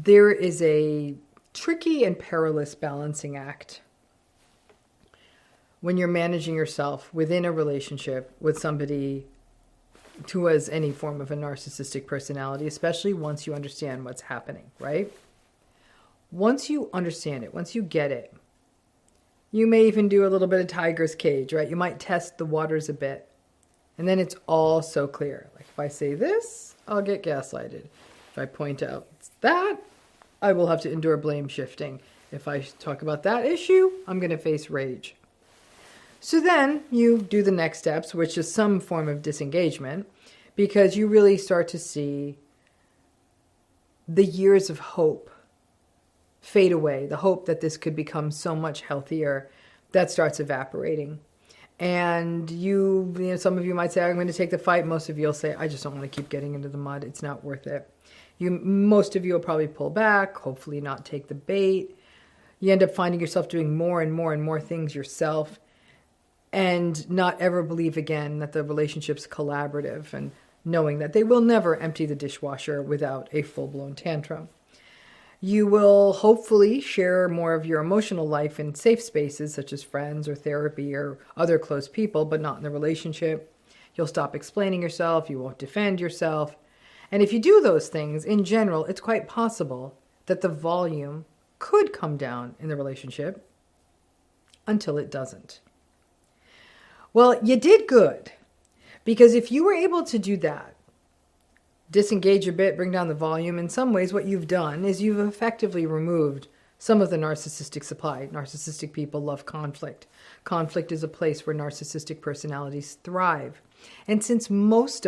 there is a tricky and perilous balancing act when you're managing yourself within a relationship with somebody who has any form of a narcissistic personality, especially once you understand what's happening, right? Once you understand it, once you get it, you may even do a little bit of tiger's cage, right? You might test the waters a bit. And then it's all so clear. Like if I say this, I'll get gaslighted. If I point out that, I will have to endure blame shifting. If I talk about that issue, I'm going to face rage. So then you do the next steps, which is some form of disengagement, because you really start to see the years of hope fade away. The hope that this could become so much healthier, that starts evaporating. And some of you might say, I'm going to take the fight. Most of you will say, I just don't want to keep getting into the mud. It's not worth it. Most of you will probably pull back, hopefully not take the bait. You end up finding yourself doing more and more and more things yourself and not ever believe again that the relationship's collaborative and knowing that they will never empty the dishwasher without a full-blown tantrum. You will hopefully share more of your emotional life in safe spaces such as friends or therapy or other close people, but not in the relationship. You'll stop explaining yourself. You won't defend yourself. And if you do those things, in general, it's quite possible that the volume could come down in the relationship until it doesn't. Well, you did good, because if you were able to do that, disengage a bit, bring down the volume, in some ways what you've done is you've effectively removed some of the narcissistic supply. Narcissistic people love conflict. Conflict is a place where narcissistic personalities thrive. And since most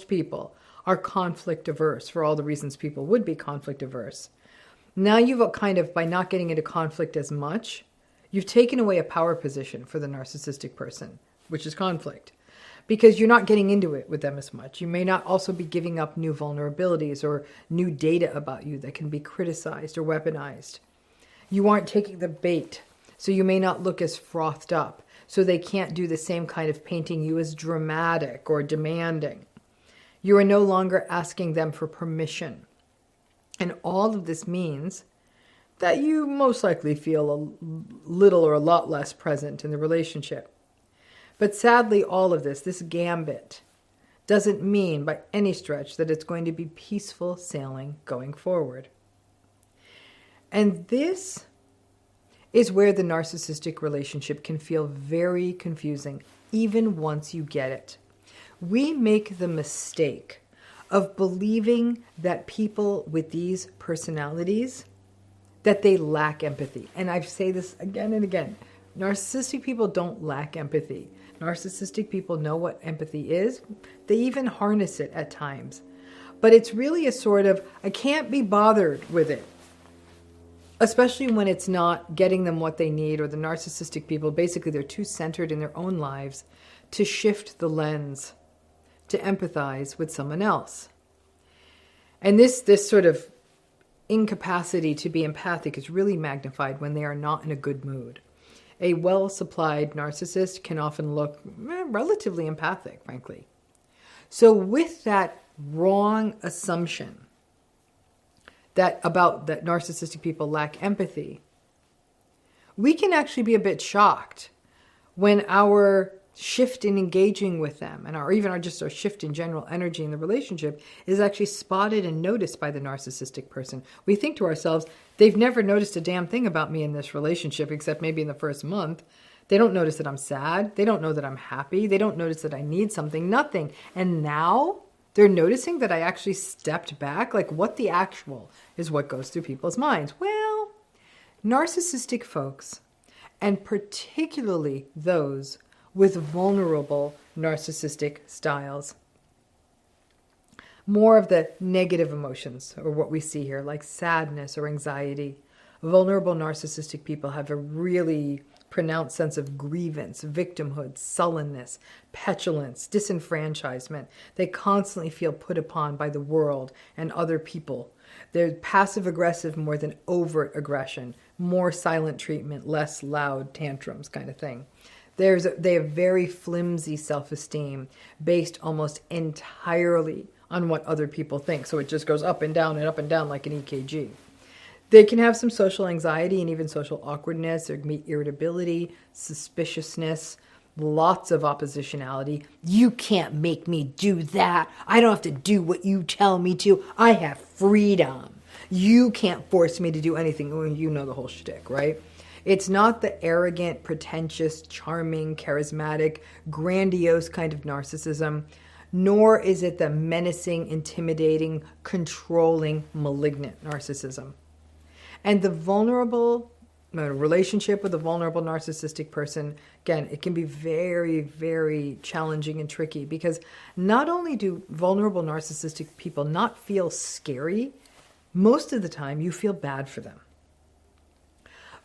people, are conflict averse for all the reasons people would be conflict averse, now you've kind of, by not getting into conflict as much, you've taken away a power position for the narcissistic person, which is conflict. Because you're not getting into it with them as much. You may not also be giving up new vulnerabilities or new data about you that can be criticized or weaponized. You aren't taking the bait, so you may not look as frothed up, so they can't do the same kind of painting you as dramatic or demanding. You are no longer asking them for permission. And all of this means that you most likely feel a little or a lot less present in the relationship. But sadly, all of this gambit, doesn't mean by any stretch that it's going to be peaceful sailing going forward. And this is where the narcissistic relationship can feel very confusing, even once you get it. We make the mistake of believing that people with these personalities, that they lack empathy. And I say this again and again. Narcissistic people don't lack empathy. Narcissistic people know what empathy is. They even harness it at times. But it's really a sort of, I can't be bothered with it. Especially when it's not getting them what they need, or the narcissistic people, basically they're too centered in their own lives to shift the lens, to empathize with someone else. And this sort of incapacity to be empathic is really magnified when they are not in a good mood. A well-supplied narcissist can often look relatively empathic, frankly. So with that wrong assumption that narcissistic people lack empathy, we can actually be a bit shocked when our shift in engaging with them and our shift in general energy in the relationship is actually spotted and noticed by the narcissistic person. We think to ourselves, they've never noticed a damn thing about me in this relationship except maybe in the first month. They don't notice that I'm sad. They don't know that I'm happy. They don't notice that I need something, nothing. And now they're noticing that I actually stepped back. Like, what the actual is what goes through people's minds. Well, narcissistic folks, and particularly those with vulnerable narcissistic styles, more of the negative emotions, or what we see here, like sadness or anxiety. Vulnerable narcissistic people have a really pronounced sense of grievance, victimhood, sullenness, petulance, disenfranchisement. They constantly feel put upon by the world and other people. They're passive-aggressive more than overt aggression, more silent treatment, less loud tantrums kind of thing. They have very flimsy self-esteem based almost entirely on what other people think. So it just goes up and down like an EKG. They can have some social anxiety and even social awkwardness. There can be irritability, suspiciousness, lots of oppositionality. You can't make me do that. I don't have to do what you tell me to. I have freedom. You can't force me to do anything. Well, you know the whole shtick, right? It's not the arrogant, pretentious, charming, charismatic, grandiose kind of narcissism, nor is it the menacing, intimidating, controlling, malignant narcissism. And the vulnerable relationship with a vulnerable narcissistic person, again, it can be very, very challenging and tricky because not only do vulnerable narcissistic people not feel scary, most of the time you feel bad for them.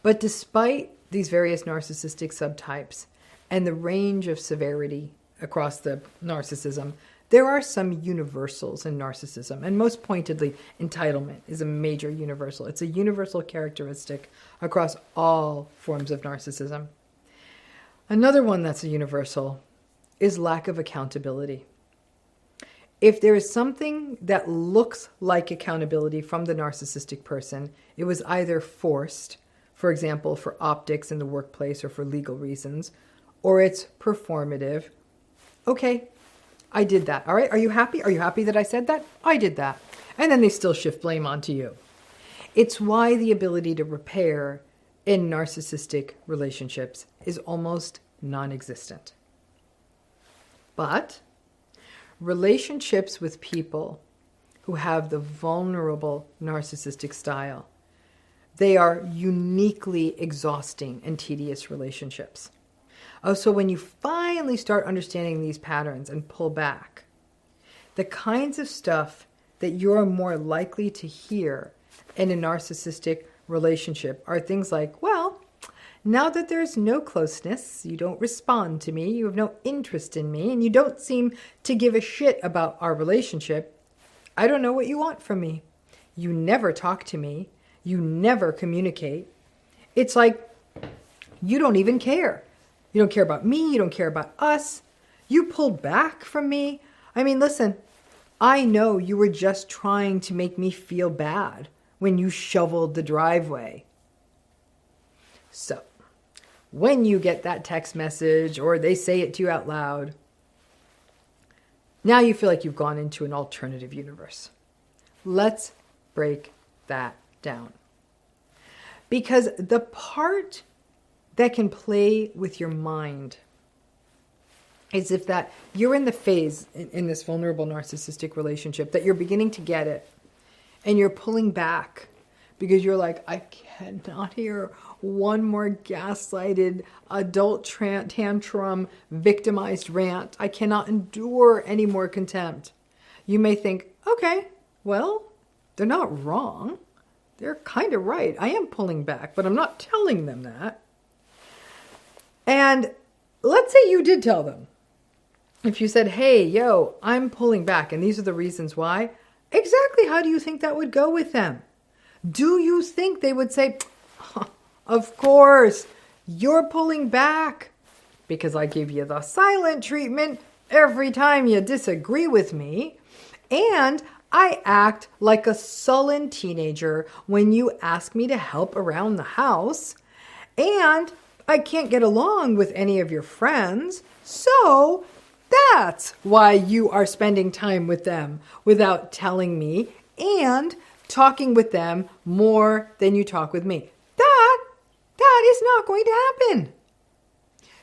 But despite these various narcissistic subtypes and the range of severity across the narcissism, there are some universals in narcissism, and most pointedly, entitlement is a major universal. It's a universal characteristic across all forms of narcissism. Another one that's a universal is lack of accountability. If there is something that looks like accountability from the narcissistic person, it was either forced, for example, for optics in the workplace or for legal reasons, or it's performative. Okay, I did that. All right, are you happy? Are you happy that I said that? I did that. And then they still shift blame onto you. It's why the ability to repair in narcissistic relationships is almost non-existent. But relationships with people who have the vulnerable narcissistic style, they are uniquely exhausting and tedious relationships. Oh, so when you finally start understanding these patterns and pull back, the kinds of stuff that you're more likely to hear in a narcissistic relationship are things like, well, now that there's no closeness, you don't respond to me, you have no interest in me, and you don't seem to give a shit about our relationship, I don't know what you want from me. You never talk to me. You never communicate. It's like you don't even care. You don't care about me. You don't care about us. You pulled back from me. I mean, listen, I know you were just trying to make me feel bad when you shoveled the driveway. So, when you get that text message or they say it to you out loud, now you feel like you've gone into an alternative universe. Let's break that down. Because the part that can play with your mind is if that you're in the phase in this vulnerable narcissistic relationship that you're beginning to get it and you're pulling back because you're like, I cannot hear one more gaslighted adult tantrum victimized rant. I cannot endure any more contempt. You may think, okay, well, they're not wrong. They're kind of right. I am pulling back, but I'm not telling them that. And let's say you did tell them. If you said, hey, yo, I'm pulling back, and these are the reasons why, exactly how do you think that would go with them? Do you think they would say, of course, you're pulling back because I give you the silent treatment every time you disagree with me, and I act like a sullen teenager when you ask me to help around the house, and I can't get along with any of your friends, so that's why you are spending time with them without telling me and talking with them more than you talk with me. That is not going to happen.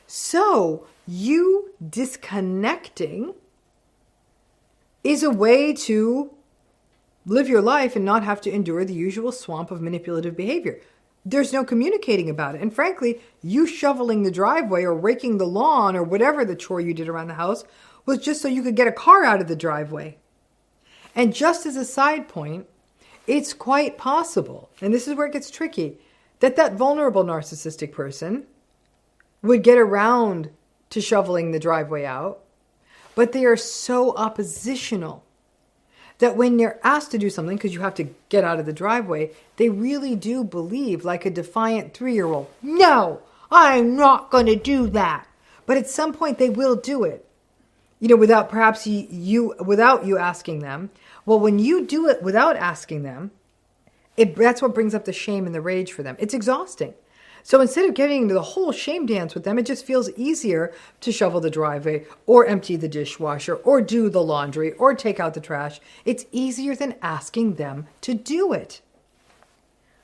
So you disconnecting is a way to live your life and not have to endure the usual swamp of manipulative behavior. There's no communicating about it. And frankly, you shoveling the driveway or raking the lawn or whatever the chore you did around the house was just so you could get a car out of the driveway. And just as a side point, it's quite possible, and this is where it gets tricky, that vulnerable narcissistic person would get around to shoveling the driveway out, but they are so oppositional that when they're asked to do something, because you have to get out of the driveway, they really do believe, like a defiant 3-year-old, no, I'm not going to do that. But at some point they will do it. without perhaps without you asking them. Well, when you do it without asking them, that's what brings up the shame and the rage for them. It's exhausting. So instead of getting into the whole shame dance with them, it just feels easier to shovel the driveway or empty the dishwasher or do the laundry or take out the trash. It's easier than asking them to do it.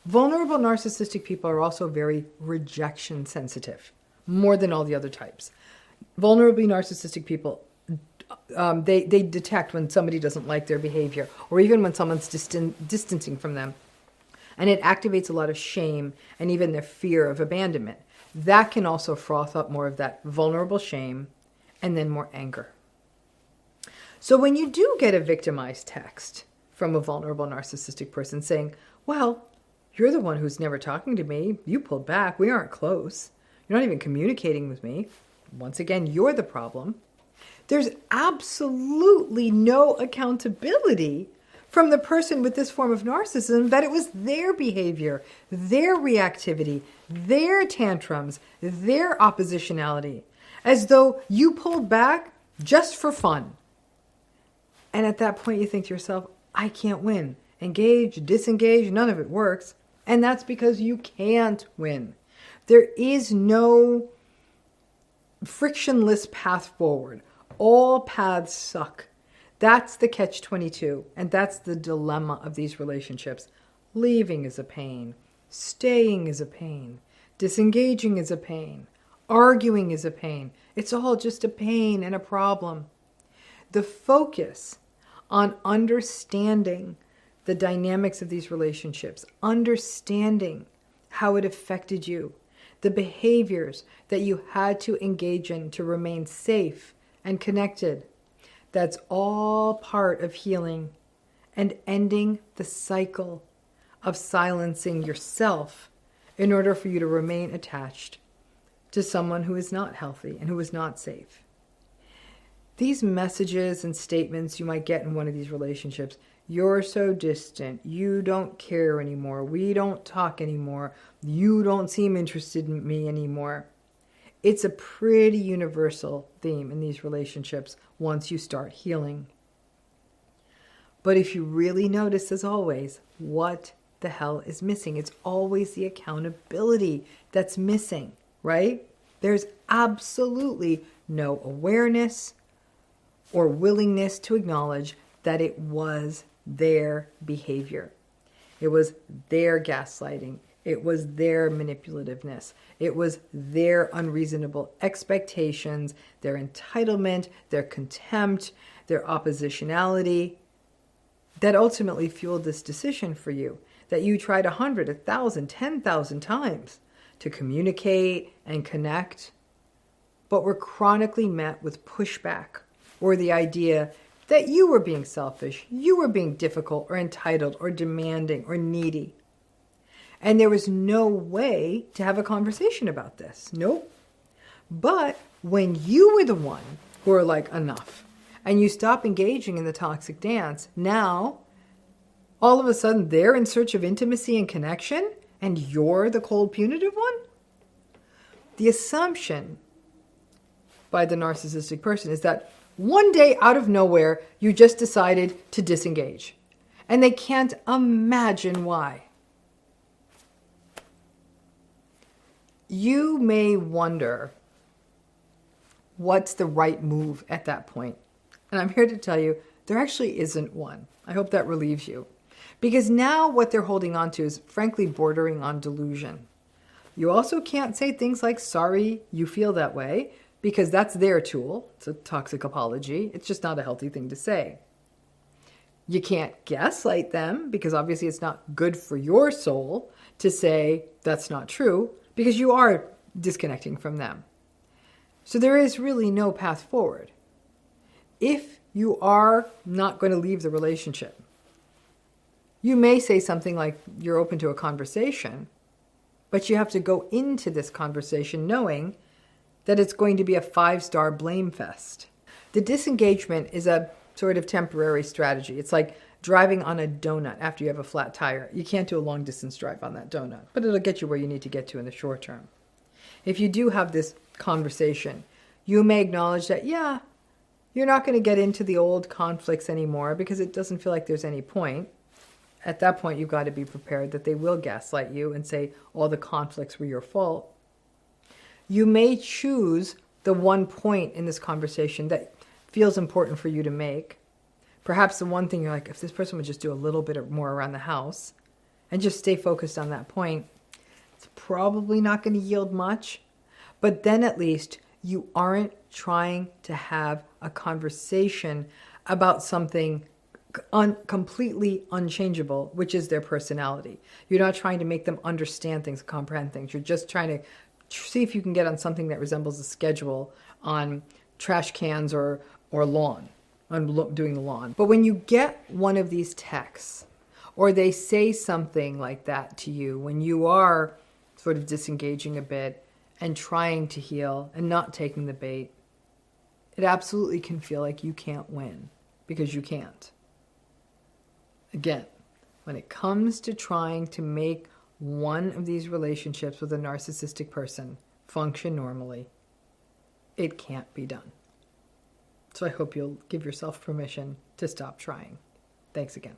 Vulnerable narcissistic people are also very rejection sensitive, more than all the other types. Vulnerably narcissistic people, they detect when somebody doesn't like their behavior or even when someone's distancing from them. And it activates a lot of shame and even their fear of abandonment. That can also froth up more of that vulnerable shame and then more anger. So when you do get a victimized text from a vulnerable narcissistic person saying, well, you're the one who's never talking to me. You pulled back. We aren't close. You're not even communicating with me. Once again, you're the problem. There's absolutely no accountability from the person with this form of narcissism that it was their behavior, their reactivity, their tantrums, their oppositionality, as though you pulled back just for fun. And at that point you think to yourself, I can't win. Engage, disengage, none of it works. And that's because you can't win. There is no frictionless path forward. All paths suck. That's the catch-22, and that's the dilemma of these relationships. Leaving is a pain. Staying is a pain. Disengaging is a pain. Arguing is a pain. It's all just a pain and a problem. The focus on understanding the dynamics of these relationships, understanding how it affected you, the behaviors that you had to engage in to remain safe and connected, that's all part of healing and ending the cycle of silencing yourself in order for you to remain attached to someone who is not healthy and who is not safe. These messages and statements you might get in one of these relationships, you're so distant, you don't care anymore, we don't talk anymore, you don't seem interested in me anymore. It's a pretty universal theme in these relationships once you start healing. But if you really notice, as always, what the hell is missing? It's always the accountability that's missing, right? There's absolutely no awareness or willingness to acknowledge that it was their behavior. It was their gaslighting. It was their manipulativeness. It was their unreasonable expectations, their entitlement, their contempt, their oppositionality that ultimately fueled this decision for you, that you tried 100, 1,000, 10,000 times to communicate and connect, but were chronically met with pushback or the idea that you were being selfish, you were being difficult or entitled or demanding or needy. And there was no way to have a conversation about this. Nope. But when you were the one who were like, enough, and you stop engaging in the toxic dance, now, all of a sudden, they're in search of intimacy and connection, and you're the cold, punitive one? The assumption by the narcissistic person is that one day, out of nowhere, you just decided to disengage. And they can't imagine why. You may wonder what's the right move at that point. And I'm here to tell you, there actually isn't one. I hope that relieves you. Because now what they're holding on to is frankly bordering on delusion. You also can't say things like, sorry, you feel that way, because that's their tool. It's a toxic apology. It's just not a healthy thing to say. You can't gaslight them, because obviously it's not good for your soul to say that's not true, because you are disconnecting from them. So there is really no path forward. If you are not going to leave the relationship, you may say something like you're open to a conversation, but you have to go into this conversation knowing that it's going to be a 5-star blame fest. The disengagement is a sort of temporary strategy. It's like driving on a donut after you have a flat tire. You can't do a long distance drive on that donut, but it'll get you where you need to get to in the short term. If you do have this conversation, you may acknowledge that, yeah, You're not going to get into the old conflicts anymore because it doesn't feel like there's any point. At that point, you've got to be prepared that they will gaslight you and say all the conflicts were your fault. You may choose the one point in this conversation that feels important for you to make. Perhaps the one thing you're like, if this person would just do a little bit more around the house and just stay focused on that point, it's probably not going to yield much. But then at least you aren't trying to have a conversation about something completely unchangeable, which is their personality. You're not trying to make them understand things, comprehend things. You're just trying to see if you can get on something that resembles a schedule on trash cans or lawn, on doing the lawn. But when you get one of these texts, or they say something like that to you, when you are sort of disengaging a bit and trying to heal and not taking the bait, it absolutely can feel like you can't win, because you can't. Again, when it comes to trying to make one of these relationships with a narcissistic person function normally, it can't be done. So I hope you'll give yourself permission to stop trying. Thanks again.